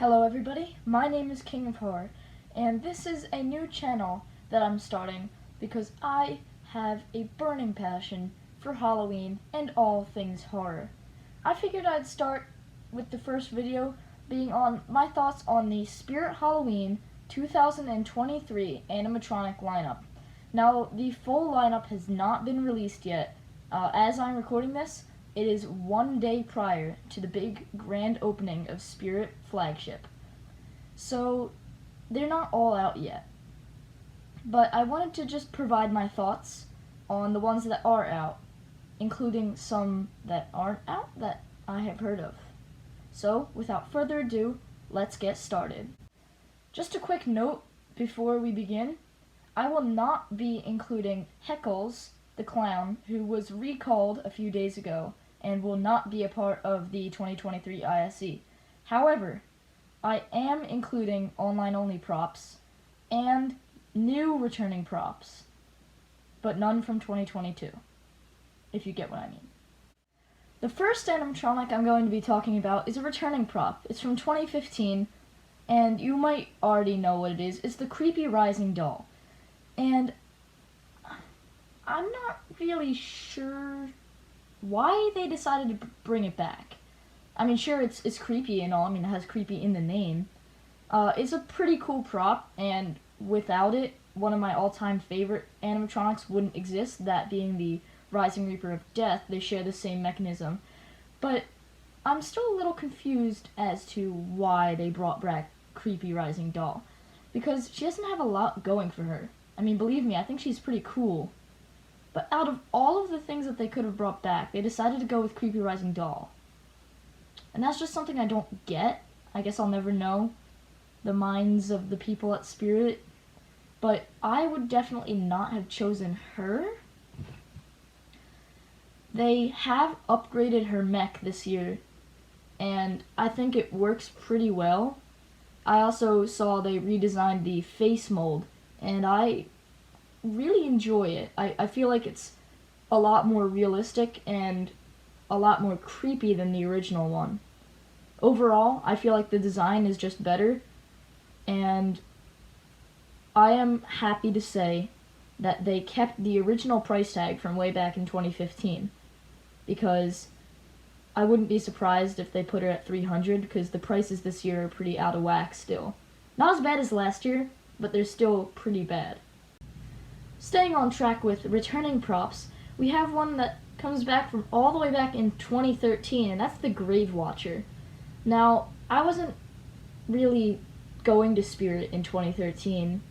Hello everybody, my name is King of Horror, and this is a new channel that I'm starting because I have a burning passion for Halloween and all things horror. I figured I'd start with the first video being on my thoughts on the Spirit Halloween 2023 animatronic lineup. Now, the full lineup has not been released yet. As I'm recording this, it is one day prior to the big grand opening of Spirit Flagship. So, they're not all out yet. But I wanted to just provide my thoughts on the ones that are out, including some that aren't out that I have heard of. So, without further ado, let's get started. Just a quick note before we begin, I will not be including Heckles, the clown, who was recalled a few days ago and will not be a part of the 2023 ISE. However, I am including online-only props and new returning props, but none from 2022, if you get what I mean. The first animatronic I'm going to be talking about is a returning prop. It's from 2015, and you might already know what it is. It's the creepy rising doll. And I'm not really sure why they decided to bring it back. I mean, sure, it's creepy and all. I mean, it has creepy in the name. It's a pretty cool prop, and without it, one of my all-time favorite animatronics wouldn't exist, that being the Rising Reaper of Death. They share the same mechanism. But I'm still a little confused as to why they brought back creepy rising doll, because she doesn't have a lot going for her. I mean, believe me, I think she's pretty cool. But out of all of the things that they could have brought back, they decided to go with creepy rising doll. And that's just something I don't get. I guess I'll never know the minds of the people at Spirit. But I would definitely not have chosen her. They have upgraded her mech this year, and I think it works pretty well. I also saw they redesigned the face mold, and I really enjoy it. I feel like it's a lot more realistic and a lot more creepy than the original one. Overall, I feel like the design is just better, and I am happy to say that they kept the original price tag from way back in 2015, because I wouldn't be surprised if they put her at $300, because the prices this year are pretty out of whack still. Not as bad as last year, but they're still pretty bad. Staying on track with returning props, we have one that comes back from all the way back in 2013, and that's the Grave Watcher. Now, I wasn't really going to Spirit in 2013.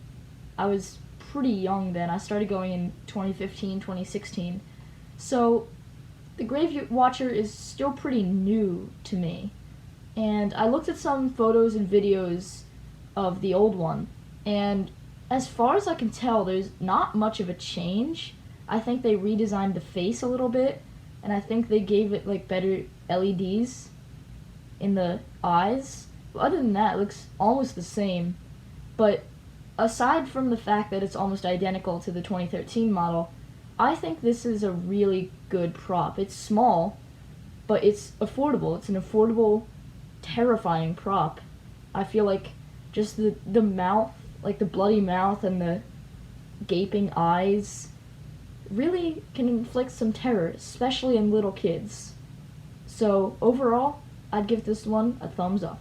I was pretty young then. I started going in 2015, 2016. So, the Grave Watcher is still pretty new to me. And I looked at some photos and videos of the old one, and as far as I can tell, there's not much of a change. I think they redesigned the face a little bit, and I think they gave it like better LEDs in the eyes. But other than that, it looks almost the same. But aside from the fact that it's almost identical to the 2013 model, I think this is a really good prop. It's small, but it's affordable. It's an affordable, terrifying prop. I feel like just the mouth, like the bloody mouth and the gaping eyes, really can inflict some terror, especially in little kids. So overall, I'd give this one a thumbs up.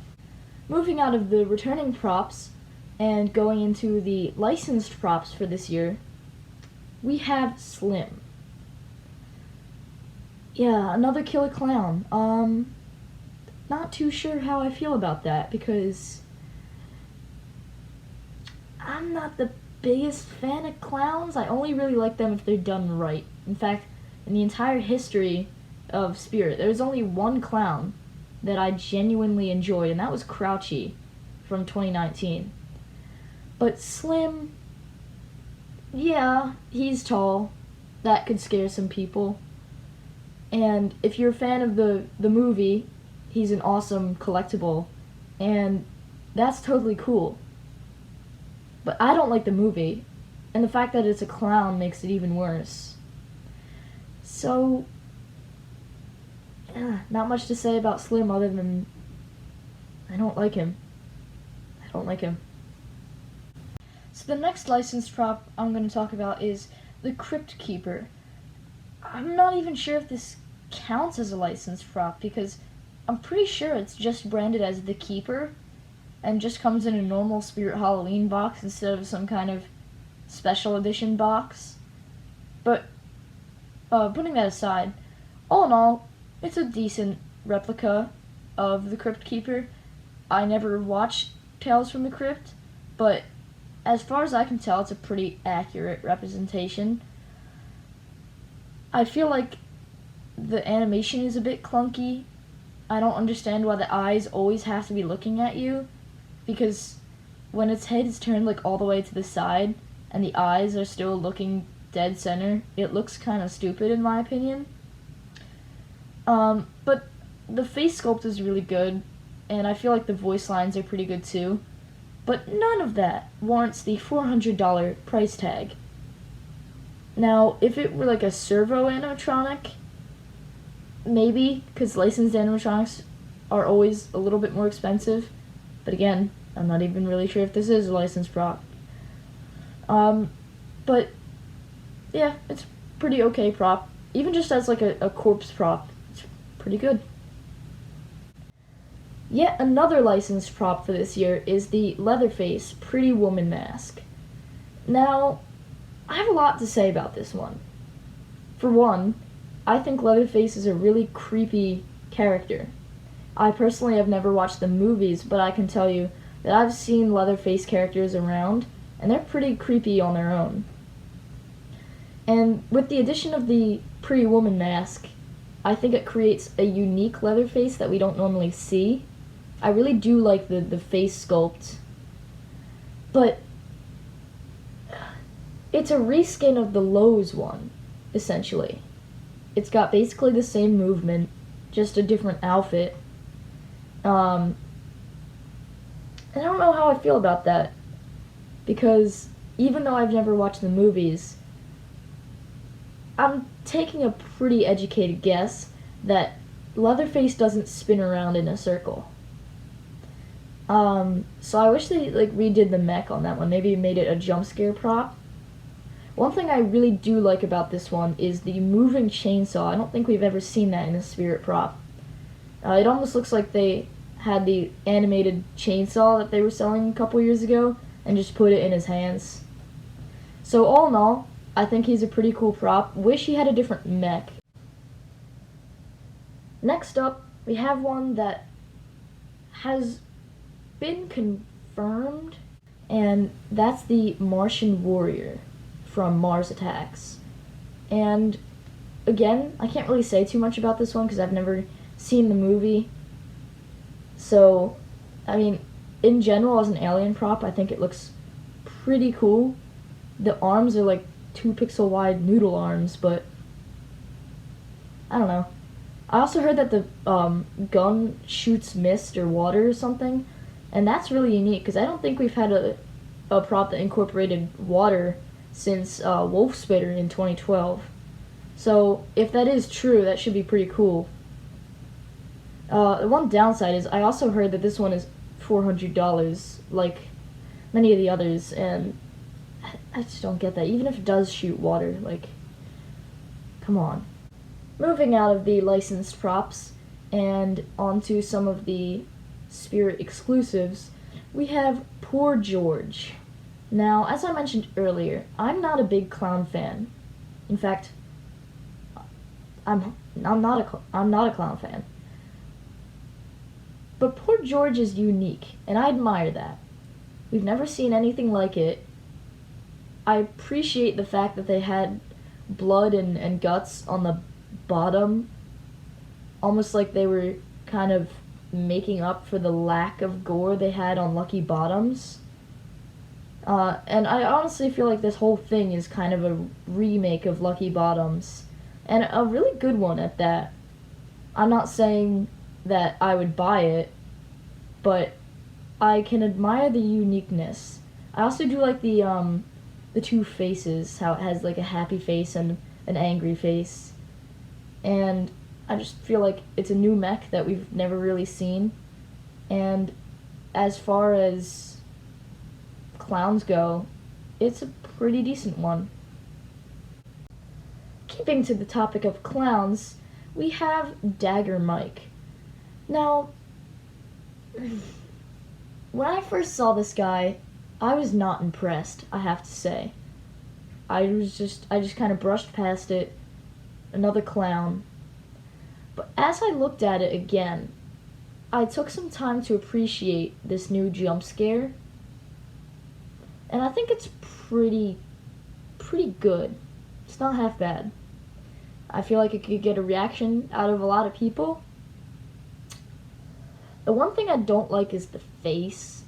Moving out of the returning props and going into the licensed props for this year, we have Slim. Yeah, another killer clown. Not too sure how I feel about that, because I'm not the biggest fan of clowns. I only really like them if they're done right. In fact, in the entire history of Spirit, there's only one clown that I genuinely enjoyed, and that was Crouchy from 2019. But Slim, yeah, he's tall. That could scare some people. And if you're a fan of the movie, he's an awesome collectible, and that's totally cool. But I don't like the movie, and the fact that it's a clown makes it even worse. So, not much to say about Slim other than I don't like him. I don't like him. So the next licensed prop I'm going to talk about is the Crypt Keeper. I'm not even sure if this counts as a licensed prop because I'm pretty sure it's just branded as the Keeper and just comes in a normal Spirit Halloween box instead of some kind of special edition box. But putting that aside, all in all, it's a decent replica of the Crypt Keeper. I never watched Tales from the Crypt, but as far as I can tell, it's a pretty accurate representation. I feel like the animation is a bit clunky. I don't understand why the eyes always have to be looking at you, because when its head is turned like all the way to the side and the eyes are still looking dead center, it looks kind of stupid in my opinion. But the face sculpt is really good, and I feel like the voice lines are pretty good too. But none of that warrants the $400 price tag. Now, if it were like a servo animatronic, maybe, because licensed animatronics are always a little bit more expensive. But again, I'm not even really sure if this is a licensed prop. But yeah, it's pretty okay prop. Even just as like a corpse prop, it's pretty good. Yet another licensed prop for this year is the Leatherface Pretty Woman mask. Now, I have a lot to say about this one. For one, I think Leatherface is a really creepy character. I personally have never watched the movies, but I can tell you that I've seen Leatherface characters around, and they're pretty creepy on their own. And with the addition of the Pretty Woman mask, I think it creates a unique Leatherface that we don't normally see. I really do like the face sculpt, but it's a reskin of the Lowe's one, essentially. It's got basically the same movement, just a different outfit. And I don't know how I feel about that, because even though I've never watched the movies, I'm taking a pretty educated guess that Leatherface doesn't spin around in a circle. So I wish they redid the mech on that one, maybe made it a jump scare prop. One thing I really do like about this one is the moving chainsaw. I don't think we've ever seen that in a spirit prop. It almost looks like they had the animated chainsaw that they were selling a couple years ago and just put it in his hands. So all in all, I think he's a pretty cool prop. Wish he had a different mech. Next up, we have one that has been confirmed, and that's the Martian Warrior from Mars Attacks. And again, I can't really say too much about this one because I've never seen the movie. So, I mean, in general, as an alien prop, I think it looks pretty cool. The arms are like 2 pixel wide noodle arms, but I don't know. I also heard that the gun shoots mist or water or something, and that's really unique because I don't think we've had a prop that incorporated water since Wolf Spitter in 2012. So if that is true, that should be pretty cool. The one downside is I also heard that this one is $400 like many of the others, and I just don't get that. Even if it does shoot water, like, come on. Moving out of the licensed props and onto some of the Spirit exclusives, we have Poor George. Now, as I mentioned earlier, I'm not a big clown fan. In fact, I'm not a clown fan. But Poor George is unique, and I admire that. We've never seen anything like it. I appreciate the fact that they had blood and guts on the bottom, almost like they were kind of making up for the lack of gore they had on Lucky Bottoms. And I honestly feel like this whole thing is kind of a remake of Lucky Bottoms, and a really good one at that. I'm not saying that I would buy it, but I can admire the uniqueness. I also do like the 2 faces, how it has like a happy face and an angry face. And I just feel like it's a new mech that we've never really seen. And as far as clowns go, it's a pretty decent one. Keeping to the topic of clowns, we have Dagger Mike. Now, when I first saw this guy, I was not impressed, I have to say. I just kind of brushed past it. Another clown. But as I looked at it again, I took some time to appreciate this new jump scare. And I think it's pretty good. It's not half bad. I feel like it could get a reaction out of a lot of people. The one thing I don't like is the face.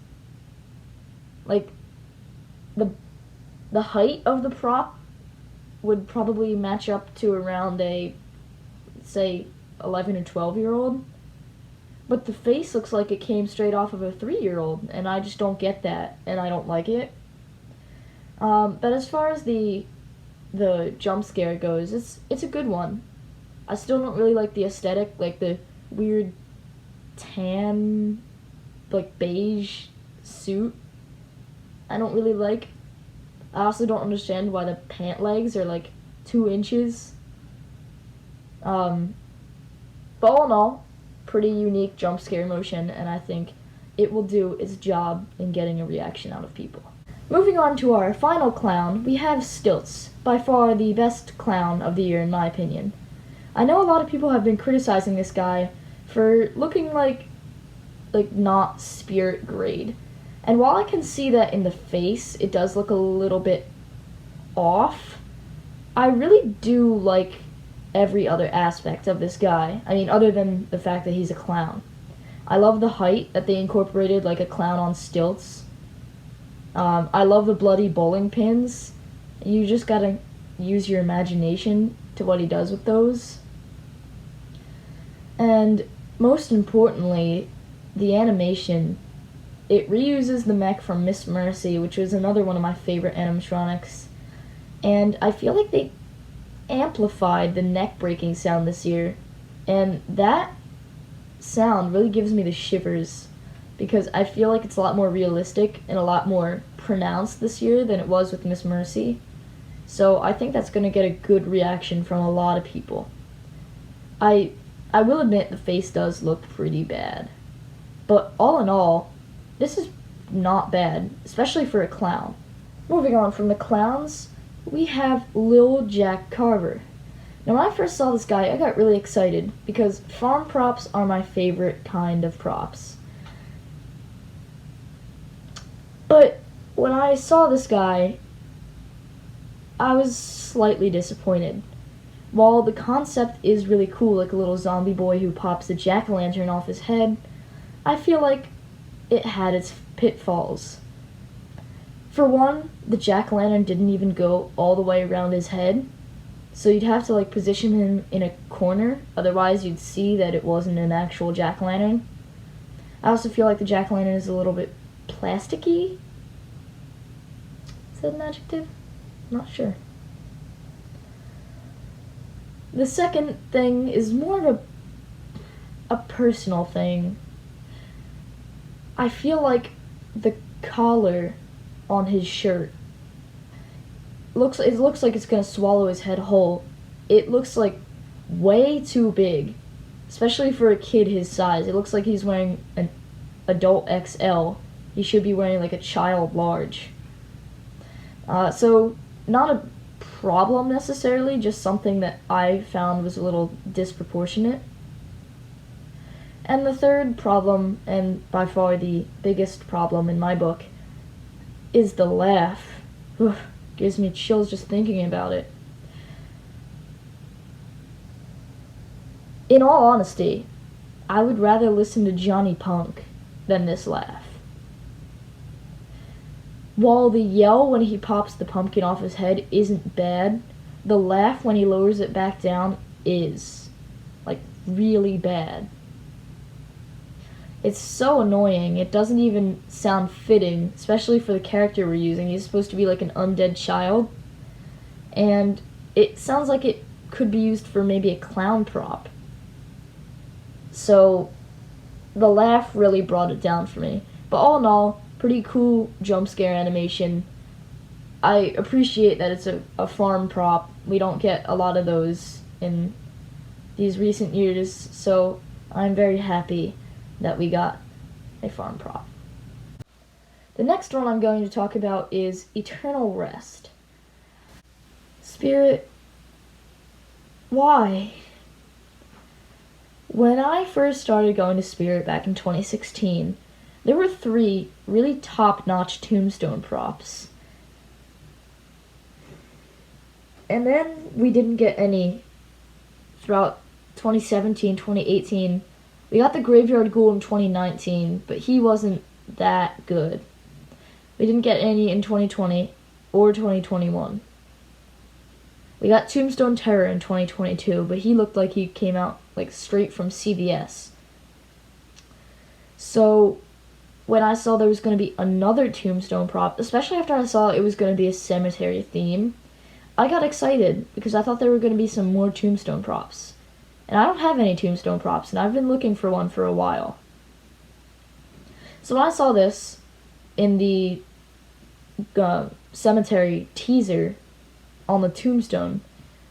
Like, the height of the prop would probably match up to around a, say, 11 or 12-year-old. But the face looks like it came straight off of a 3-year-old, and I just don't get that, and I don't like it. But as far as the jump scare goes, it's a good one. I still don't really like the aesthetic, like the weird tan, like beige suit. I don't really like. I also don't understand why the pant legs are like 2 inches. But all in all, pretty unique jump scare motion, and I think it will do its job in getting a reaction out of people. Moving on to our final clown, we have Stilts, by far the best clown of the year in my opinion. I know a lot of people have been criticizing this guy for looking like not spirit grade. And while I can see that in the face, it does look a little bit off, I really do like every other aspect of this guy. I mean, other than the fact that he's a clown. I love the height that they incorporated, like a clown on stilts. I love the bloody bowling pins. You just gotta use your imagination to what he does with those. And most importantly, the animation. It reuses the mech from Miss Mercy, which was another one of my favorite animatronics. And I feel like they amplified the neck-breaking sound this year. And that sound really gives me the shivers, because I feel like it's a lot more realistic and a lot more pronounced this year than it was with Miss Mercy. So I think that's going to get a good reaction from a lot of people. I will admit the face does look pretty bad. But all in all, this is not bad, especially for a clown. Moving on from the clowns, we have Lil Jack Carver. Now when I first saw this guy, I got really excited because farm props are my favorite kind of props. But when I saw this guy, I was slightly disappointed. While the concept is really cool, like a little zombie boy who pops the jack-o'-lantern off his head, I feel like it had its pitfalls. For one, the jack-o'-lantern didn't even go all the way around his head, so you'd have to position him in a corner, otherwise you'd see that it wasn't an actual jack-o'-lantern. I also feel like the jack-o'-lantern is a little bit plasticky. Is that an adjective? I'm not sure. The second thing is more of a personal thing. I feel like the collar on his shirt looks like it's gonna swallow his head whole. It looks like way too big, especially for a kid his size. It looks like he's wearing an adult XL. He should be wearing like a child large. So not a problem necessarily, just something that I found was a little disproportionate. And the third problem, and by far the biggest problem in my book, is the laugh. Oof, gives me chills just thinking about it. In all honesty, I would rather listen to Johnny Punk than this laugh. While the yell when he pops the pumpkin off his head isn't bad, the laugh when he lowers it back down is, really bad. It's so annoying, it doesn't even sound fitting, especially for the character we're using. He's supposed to be like an undead child, and it sounds like it could be used for maybe a clown prop. So, the laugh really brought it down for me. But all in all, pretty cool jump scare animation. I appreciate that it's a farm prop. We don't get a lot of those in these recent years, so I'm very happy that we got a farm prop. The next one I'm going to talk about is Eternal Rest. Spirit, why? When I first started going to Spirit back in 2016, there were 3 really top-notch tombstone props. And then we didn't get any throughout 2017, 2018. We got the Graveyard Ghoul in 2019, but he wasn't that good. We didn't get any in 2020 or 2021. We got Tombstone Terror in 2022, but he looked like he came out like straight from CVS. So when I saw there was going to be another Tombstone prop, especially after I saw it was going to be a cemetery theme, I got excited because I thought there were going to be some more Tombstone props. And I don't have any Tombstone props, and I've been looking for one for a while. So when I saw this in the cemetery teaser on the Tombstone,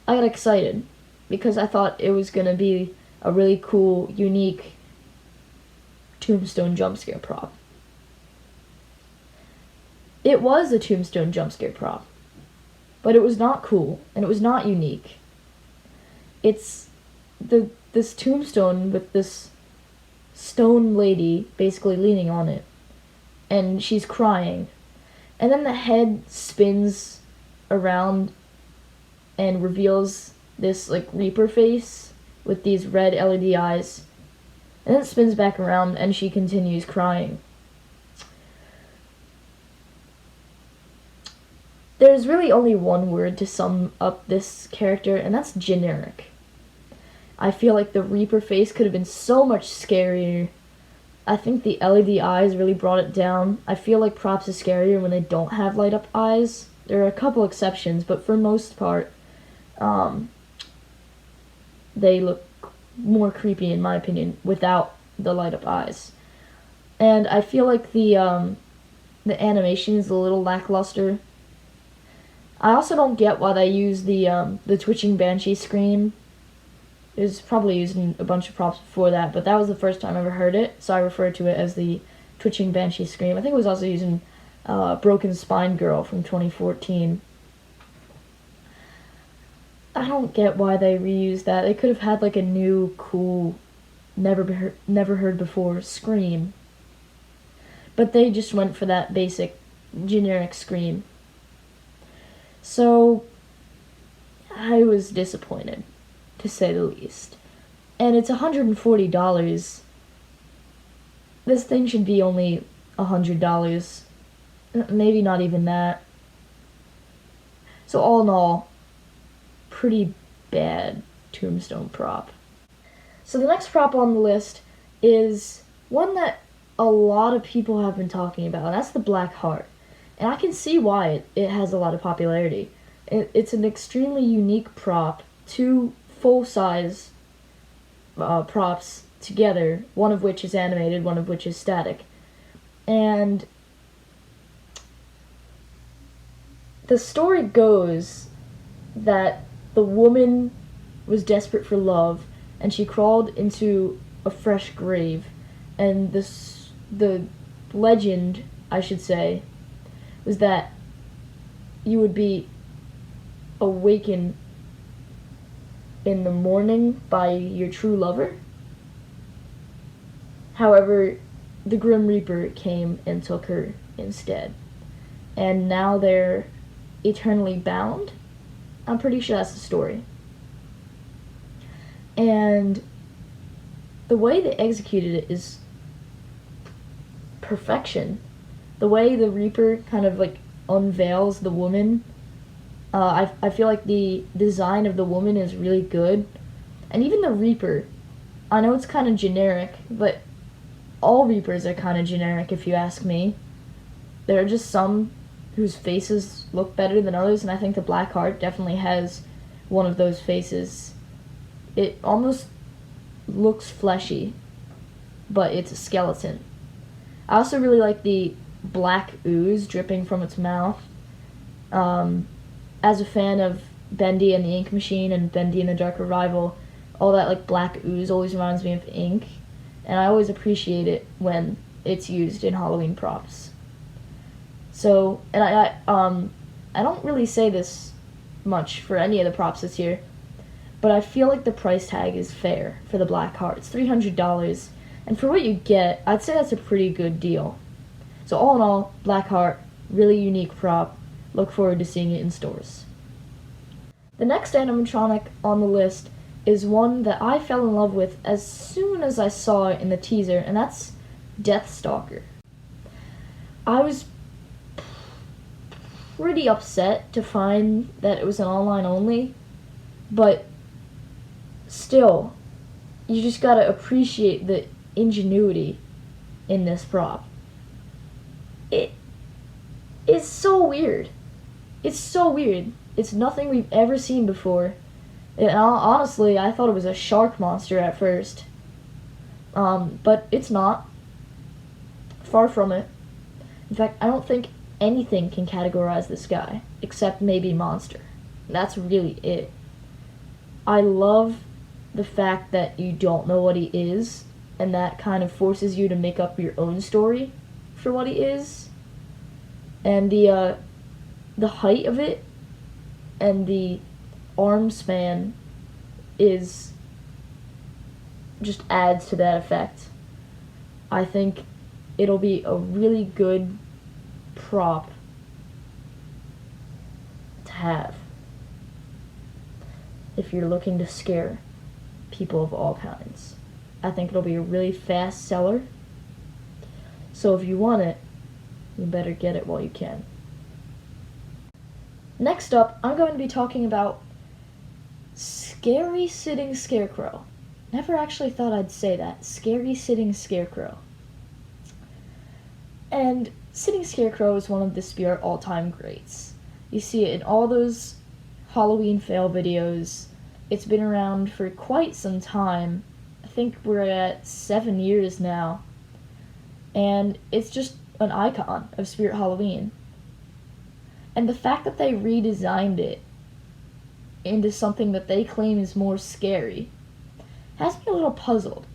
I got excited because I thought it was going to be a really cool, unique Tombstone jump scare prop. It was a Tombstone jump scare prop, but it was not cool, and it was not unique. It's this tombstone with this stone lady basically leaning on it, and she's crying. And then the head spins around and reveals this like Reaper face with these red LED eyes. And then it spins back around and she continues crying. There's really only one word to sum up this character, and that's generic. I feel like the Reaper face could have been so much scarier. I think the LED eyes really brought it down. I feel like props is scarier when they don't have light up eyes. There are a couple exceptions, but for most part, they look more creepy in my opinion without the light up eyes. And I feel like the animation is a little lackluster. I also don't get why they use the twitching banshee scream. It was probably used in a bunch of props before that, but that was the first time I ever heard it, so I referred to it as the twitching banshee scream. I think it was also used in Broken Spine Girl from 2014. I don't get why they reused that. They could have had like a new, cool, never heard before scream. But they just went for that basic, generic scream. So, I was disappointed, to say the least. And it's $140. This thing should be only $100. Maybe not even that. So all in all, pretty bad tombstone prop. So the next prop on the list is one that a lot of people have been talking about, and that's the Black Heart. And I can see why it has a lot of popularity. It's an extremely unique prop, 2 full-size props together, one of which is animated, one of which is static. And the story goes that the woman was desperate for love, and she crawled into a fresh grave. And the legend, I should say, was that you would be awakened in the morning by your true lover. However, the Grim Reaper came and took her instead. And now they're eternally bound. I'm pretty sure that's the story. And the way they executed it is perfection. The way the Reaper kind of like unveils the woman, I feel like the design of the woman is really good. And even the Reaper, I know it's kind of generic, but all Reapers are kind of generic if you ask me. There are just some whose faces look better than others, and I think the Black Heart definitely has one of those faces. It almost looks fleshy, but it's a skeleton. I also really like the black ooze dripping from its mouth. As a fan of Bendy and the Ink Machine and Bendy and the Dark Revival, all that like black ooze always reminds me of ink, and I always appreciate it when it's used in Halloween props. So, and I don't really say this much for any of the props this year, but I feel like the price tag is fair for the Black Heart. It's $300, and for what you get, I'd say that's a pretty good deal. So all in all, Black Heart, really unique prop. Look forward to seeing it in stores. The next animatronic on the list is one that I fell in love with as soon as I saw it in the teaser, and that's Deathstalker. I was pretty upset to find that it was an online only, but still, you just gotta appreciate the ingenuity in this prop. It is so weird. It's so weird. It's nothing we've ever seen before. And honestly, I thought it was a shark monster at first. But it's not. Far from it. In fact, I don't think anything can categorize this guy, except maybe monster. That's really it. I love the fact that you don't know what he is, and that kind of forces you to make up your own story for what he is. And the height of it and the arm span is just adds to that effect. I think it'll be a really good prop to have if you're looking to scare people of all kinds. I think it'll be a really fast seller, so if you want it, you better get it while you can. Next up, I'm going to be talking about Scary Sitting Scarecrow. Never actually thought I'd say that. Scary Sitting Scarecrow. And Sitting Scarecrow is one of the Spirit all-time greats. You see it in all those Halloween fail videos. It's been around for quite some time. I think we're at 7 years now. And it's just an icon of Spirit Halloween. And the fact that they redesigned it into something that they claim is more scary has me a little puzzled.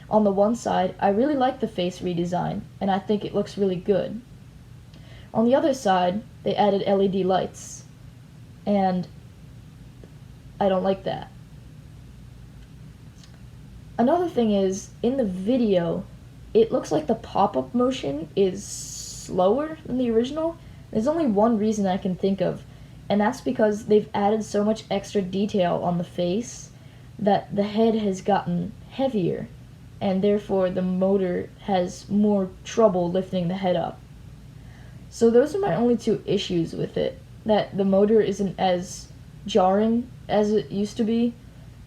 On the one side, I really like the face redesign, and I think it looks really good. On the other side, they added LED lights, and I don't like that. Another thing is, in the video, it looks like the pop-up motion is slower than the original. There's only one reason I can think of, and that's because they've added so much extra detail on the face that the head has gotten heavier, and therefore the motor has more trouble lifting the head up. So those are my only two issues with it, that the motor isn't as jarring as it used to be,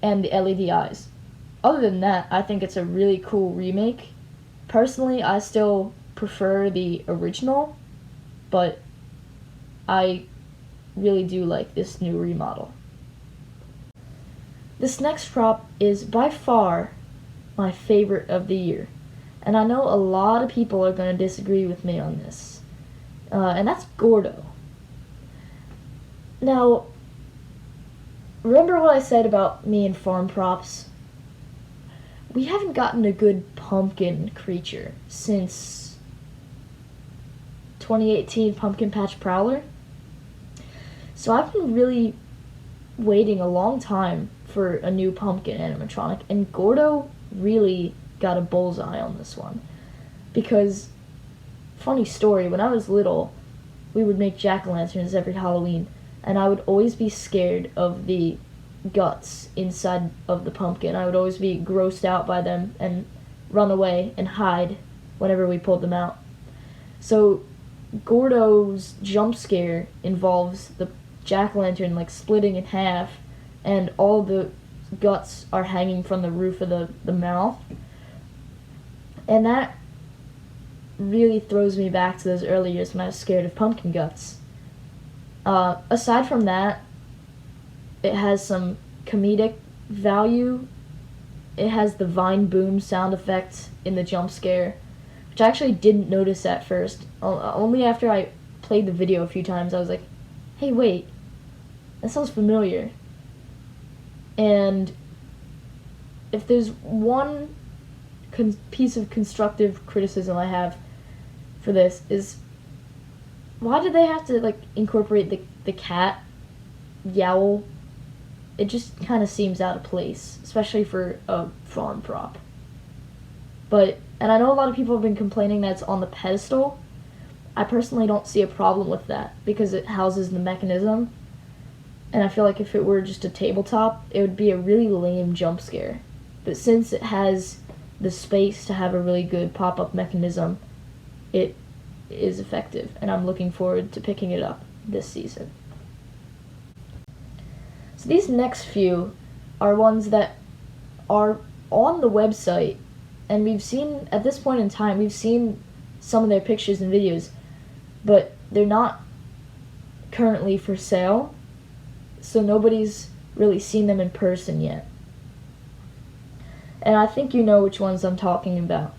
and the LED eyes. Other than that, I think it's a really cool remake. Personally, I still prefer the original, but I really do like this new remodel. This next prop is by far my favorite of the year, and I know a lot of people are going to disagree with me on this, and that's Gordo. Now, remember what I said about me and farm props? We haven't gotten a good pumpkin creature since 2018 Pumpkin Patch Prowler. So I've been really waiting a long time for a new pumpkin animatronic, and Gordo really got a bullseye on this one. Because, funny story, when I was little, we would make jack-o'-lanterns every Halloween, and I would always be scared of the guts inside of the pumpkin. I would always be grossed out by them and run away and hide whenever we pulled them out. So Gordo's jump scare involves the jack-o'-lantern like splitting in half, and all the guts are hanging from the roof of the mouth. And that really throws me back to those early years when I was scared of pumpkin guts. Aside from that, it has some comedic value. It has the Vine Boom sound effect in the jump scare, which I actually didn't notice at first. Only after I played the video a few times, I was like, hey, wait, that sounds familiar. And if there's one piece of constructive criticism I have for this is, why did they have to like incorporate the cat yowl? It just kind of seems out of place, especially for a farm prop. And I know a lot of people have been complaining that it's on the pedestal. I personally don't see a problem with that because it houses the mechanism. And I feel like if it were just a tabletop, it would be a really lame jump scare. But since it has the space to have a really good pop-up mechanism, it is effective. And I'm looking forward to picking it up this season. So these next few are ones that are on the website, and we've seen, at this point in time, we've seen some of their pictures and videos, but they're not currently for sale, so nobody's really seen them in person yet. And I think you know which ones I'm talking about.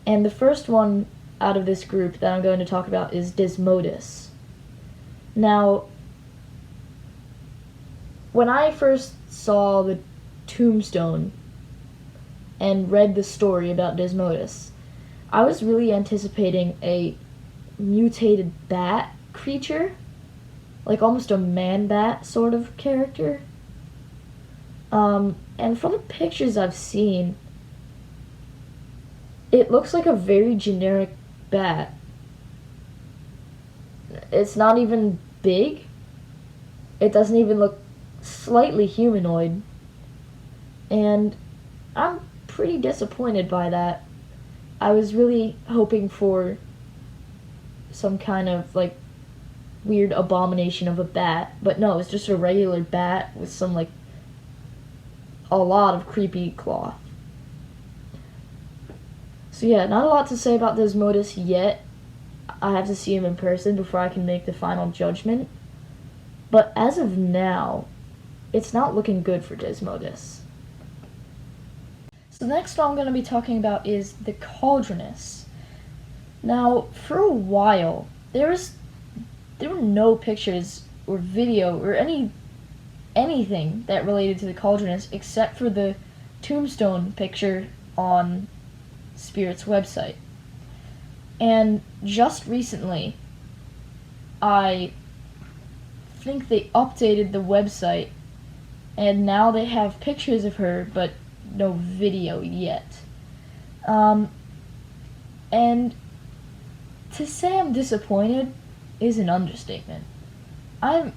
And the first one out of this group that I'm going to talk about is Desmodus. Now, when I first saw the tombstone and read the story about Desmodus, I was really anticipating a mutated bat creature, like almost a man-bat sort of character. And from the pictures I've seen, it looks like a very generic bat. It's not even big. It doesn't even look slightly humanoid. And I'm pretty disappointed by that. I was really hoping for some kind of like weird abomination of a bat, but no, it's just a regular bat with some like a lot of creepy cloth. So yeah, not a lot to say about Desmodus yet. I have to see him in person before I can make the final judgment. But as of now, it's not looking good for Desmodus. So the next one I'm going to be talking about is the Cauldronus. Now, for a while, there were no pictures or video or anything that related to the Cauldronus except for the tombstone picture on Spirit's website. And just recently, I think they updated the website, and now they have pictures of her, but no video yet. And to say I'm disappointed is an understatement. I'm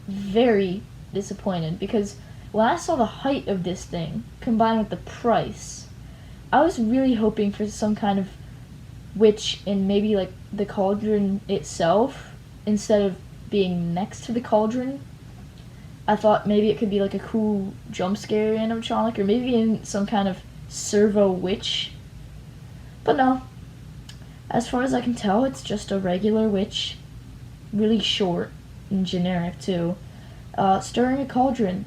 very disappointed because when I saw the height of this thing combined with the price, I was really hoping for some kind of witch in maybe like the cauldron itself instead of being next to the cauldron. I thought maybe it could be like a cool jump scare animatronic, or maybe in some kind of servo witch. But no. As far as I can tell, it's just a regular witch, really short and generic too, stirring a cauldron,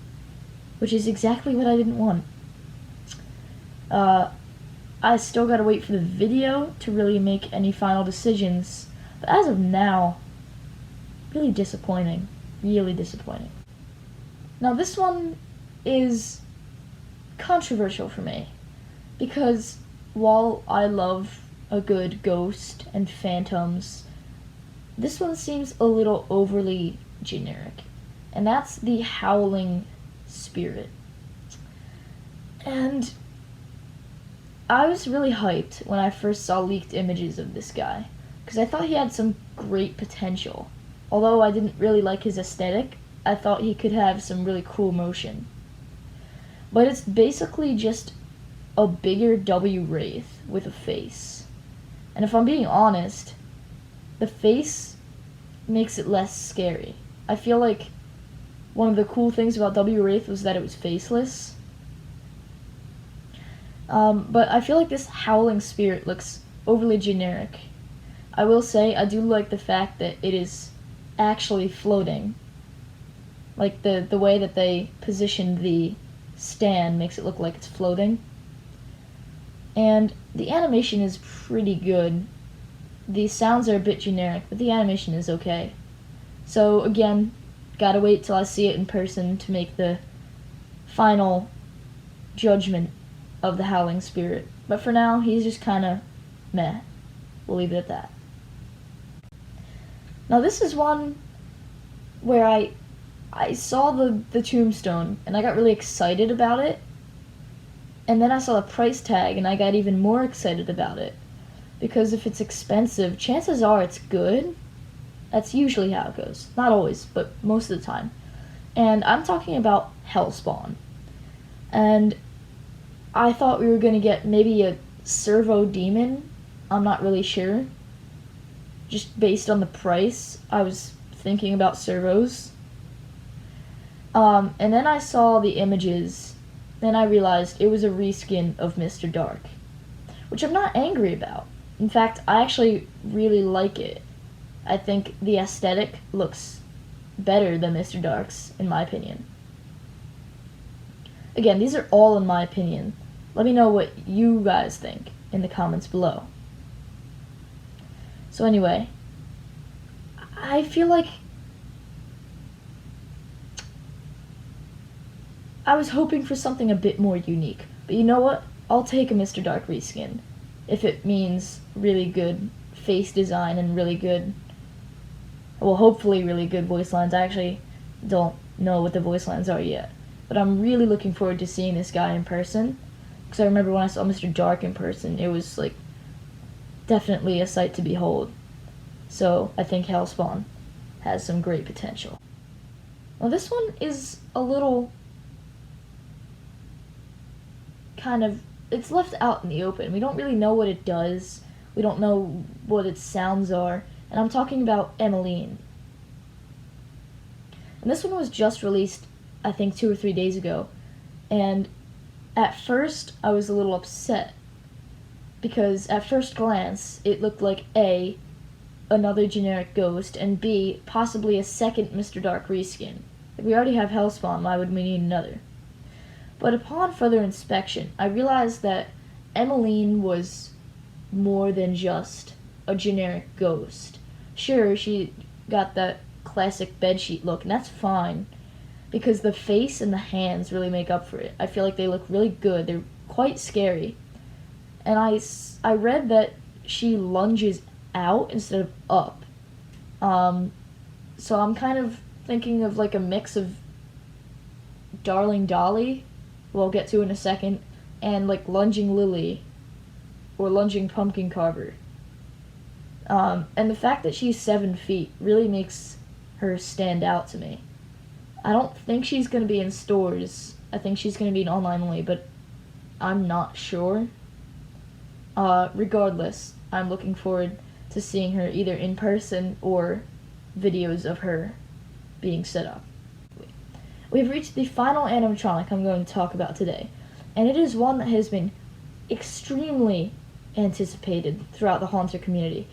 which is exactly what I didn't want. I still gotta wait for the video to really make any final decisions, but as of now, really disappointing. Really disappointing. Now this one is controversial for me, because while I love a good ghost and phantoms, this one seems a little overly generic, and that's the Howling Spirit. And I was really hyped when I first saw leaked images of this guy, because I thought he had some great potential. Although I didn't really like his aesthetic, I thought he could have some really cool motion. But it's basically just a bigger W Wraith with a face. And if I'm being honest, the face makes it less scary. I feel like one of the cool things about W Wraith was that it was faceless. But I feel like this Howling Spirit looks overly generic. I will say I do like the fact that it is actually floating. Like the way that they positioned the stand makes it look like it's floating. and the animation is pretty good. The sounds are a bit generic, but the animation is okay. So again, gotta wait till I see it in person to make the final judgment of the Howling Spirit. But for now, he's just kinda meh. We'll leave it at that. Now this is one where I saw the tombstone and I got really excited about it. And then I saw the price tag and I got even more excited about it. Because if it's expensive, chances are it's good. That's usually how it goes. Not always, but most of the time. And I'm talking about Hellspawn. And I thought we were going to get maybe a servo demon. I'm not really sure. Just based on the price, I was thinking about servos. And then I saw the images. Then I realized it was a reskin of Mr. Dark. Which I'm not angry about. In fact, I actually really like it. I think the aesthetic looks better than Mr. Dark's, in my opinion. Again, these are all in my opinion. Let me know what you guys think in the comments below. So anyway, I feel like I was hoping for something a bit more unique. But you know what? I'll take a Mr. Dark reskin. If it means really good face design and really good, well, hopefully really good voice lines. I actually don't know what the voice lines are yet. But I'm really looking forward to seeing this guy in person. Because I remember when I saw Mr. Dark in person, it was like definitely a sight to behold. So I think Hellspawn has some great potential. Well, this one is a little kind of, it's left out in the open. We don't really know what it does. We don't know what its sounds are. And I'm talking about Emmeline. And this one was just released, I think, 2 or 3 days ago. And at first, I was a little upset. Because at first glance, it looked like A, another generic ghost, and B, possibly a second Mr. Dark reskin. If we already have Hellspawn, why would we need another? But upon further inspection, I realized that Emmeline was more than just a generic ghost. Sure, she got that classic bedsheet look, and that's fine, because the face and the hands really make up for it. I feel like they look really good. They're quite scary. And I read that she lunges out instead of up. So I'm kind of thinking of like a mix of Darling Dolly, we'll get to in a second, and like Lunging Lily, or Lunging Pumpkin Carver. And the fact that she's 7 feet really makes her stand out to me. I don't think she's going to be in stores. I think she's going to be in online only, but I'm not sure. Regardless, I'm looking forward to seeing her either in person or videos of her being set up. We've reached the final animatronic I'm going to talk about today, and it is one that has been extremely anticipated throughout the Haunter community.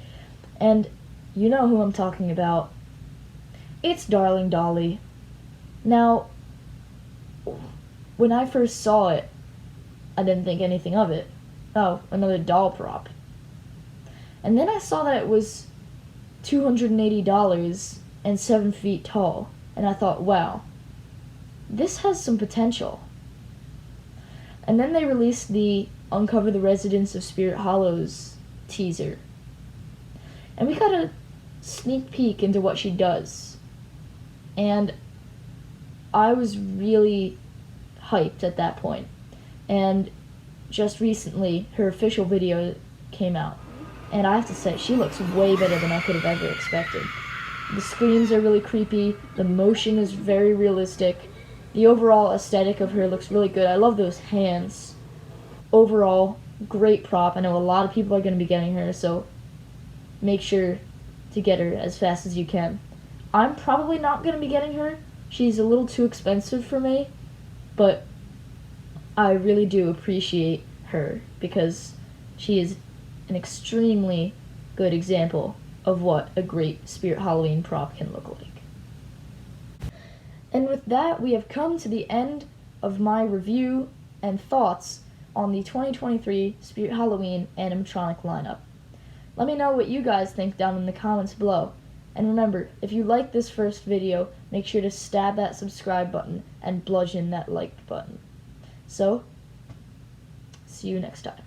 And you know who I'm talking about. It's Darling Dolly. Now, when I first saw it, I didn't think anything of it. Oh, another doll prop. And then I saw that it was $280 and 7 feet tall, and I thought, wow, this has some potential. And then they released the Uncover the Residents of Spirit Hollows teaser. And we got a sneak peek into what she does. And I was really hyped at that point. And just recently, her official video came out. And I have to say, she looks way better than I could have ever expected. The screams are really creepy, the motion is very realistic, the overall aesthetic of her looks really good. I love those hands. Overall, great prop. I know a lot of people are going to be getting her, so make sure to get her as fast as you can. I'm probably not going to be getting her. She's a little too expensive for me, but I really do appreciate her because she is an extremely good example of what a great Spirit Halloween prop can look like. And with that, we have come to the end of my review and thoughts on the 2023 Spirit Halloween Animatronic lineup. Let me know what you guys think down in the comments below. And remember, if you like this first video, make sure to stab that subscribe button and bludgeon that like button. So, see you next time.